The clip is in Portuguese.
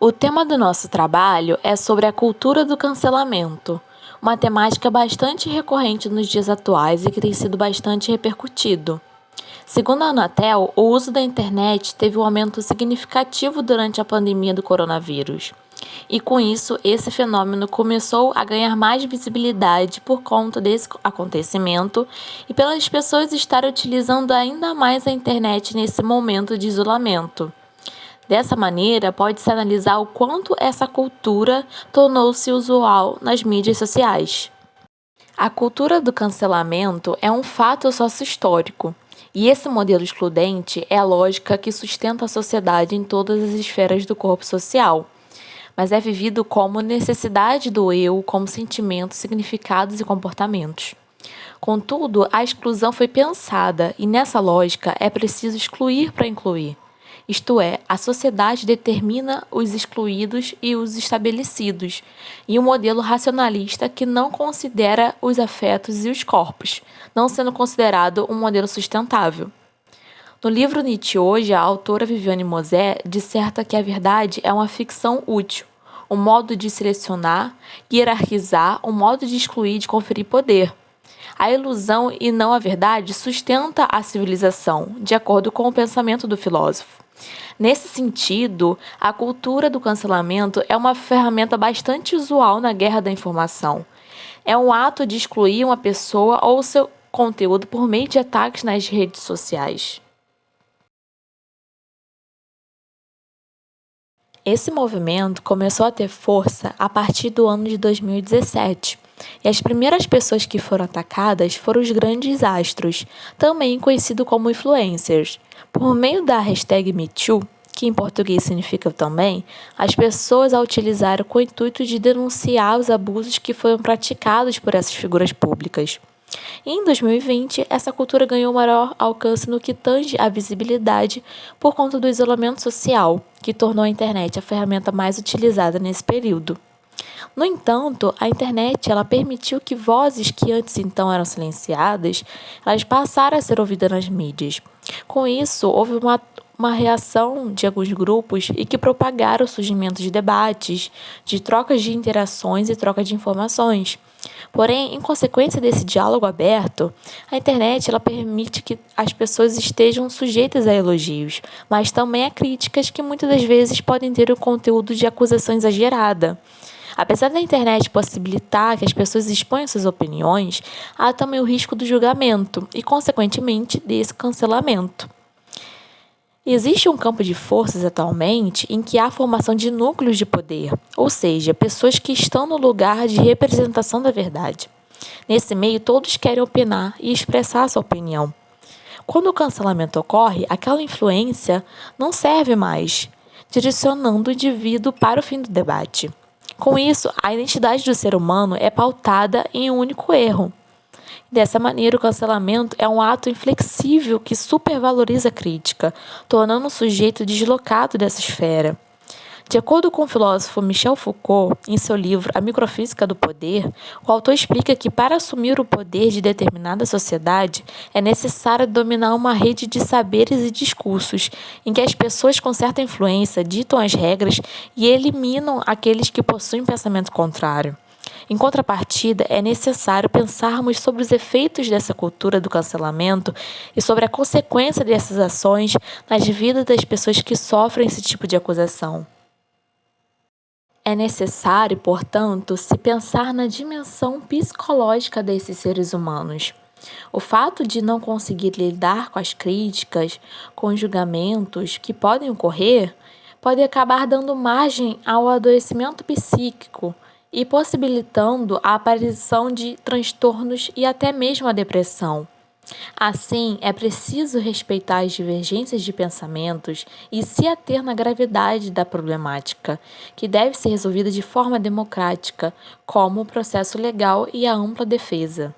O tema do nosso trabalho é sobre a cultura do cancelamento, uma temática bastante recorrente nos dias atuais e que tem sido bastante repercutido. Segundo a Anatel, o uso da internet teve um aumento significativo durante a pandemia do coronavírus. E com isso, esse fenômeno começou a ganhar mais visibilidade por conta desse acontecimento e pelas pessoas estarem utilizando ainda mais a internet nesse momento de isolamento. Dessa maneira, pode-se analisar o quanto essa cultura tornou-se usual nas mídias sociais. A cultura do cancelamento é um fato sócio-histórico, e esse modelo excludente é a lógica que sustenta a sociedade em todas as esferas do corpo social, mas é vivido como necessidade do eu, como sentimentos, significados e comportamentos. Contudo, a exclusão foi pensada, e nessa lógica é preciso excluir para incluir. Isto é, a sociedade determina os excluídos e os estabelecidos, e um modelo racionalista que não considera os afetos e os corpos, não sendo considerado um modelo sustentável. No livro Nietzsche Hoje, a autora Viviane Mosé disserta que a verdade é uma ficção útil, um modo de selecionar, hierarquizar, um modo de excluir e de conferir poder. A ilusão e não a verdade sustenta a civilização, de acordo com o pensamento do filósofo. Nesse sentido, a cultura do cancelamento é uma ferramenta bastante usual na guerra da informação. É um ato de excluir uma pessoa ou seu conteúdo por meio de ataques nas redes sociais. Esse movimento começou a ter força a partir do ano de 2017, e as primeiras pessoas que foram atacadas foram os grandes astros, também conhecidos como influencers. Por meio da hashtag MeToo, que em português significa também, as pessoas a utilizaram com o intuito de denunciar os abusos que foram praticados por essas figuras públicas. E em 2020, essa cultura ganhou maior alcance no que tange à visibilidade por conta do isolamento social, que tornou a internet a ferramenta mais utilizada nesse período. No entanto, a internet ela permitiu que vozes que antes então eram silenciadas, elas passaram a ser ouvidas nas mídias. Com isso, houve uma reação de alguns grupos e que propagaram o surgimento de debates, de trocas de interações e troca de informações. Porém, em consequência desse diálogo aberto, a internet ela permite que as pessoas estejam sujeitas a elogios, mas também a críticas que muitas das vezes podem ter o conteúdo de acusação exagerada. Apesar da internet possibilitar que as pessoas exponham suas opiniões, há também o risco do julgamento e, consequentemente, desse cancelamento. Existe um campo de forças atualmente em que há a formação de núcleos de poder, ou seja, pessoas que estão no lugar de representação da verdade. Nesse meio, todos querem opinar e expressar sua opinião. Quando o cancelamento ocorre, aquela influência não serve mais, direcionando o indivíduo para o fim do debate. Com isso, a identidade do ser humano é pautada em um único erro. Dessa maneira, o cancelamento é um ato inflexível que supervaloriza a crítica, tornando o sujeito deslocado dessa esfera. De acordo com o filósofo Michel Foucault, em seu livro A Microfísica do Poder, o autor explica que para assumir o poder de determinada sociedade é necessário dominar uma rede de saberes e discursos, em que as pessoas com certa influência ditam as regras e eliminam aqueles que possuem pensamento contrário. Em contrapartida, é necessário pensarmos sobre os efeitos dessa cultura do cancelamento e sobre a consequência dessas ações nas vidas das pessoas que sofrem esse tipo de acusação. É necessário, portanto, se pensar na dimensão psicológica desses seres humanos. O fato de não conseguir lidar com as críticas, com os julgamentos que podem ocorrer, pode acabar dando margem ao adoecimento psíquico e possibilitando a aparição de transtornos e até mesmo a depressão. Assim, é preciso respeitar as divergências de pensamentos e se ater na gravidade da problemática, que deve ser resolvida de forma democrática, como o processo legal e a ampla defesa.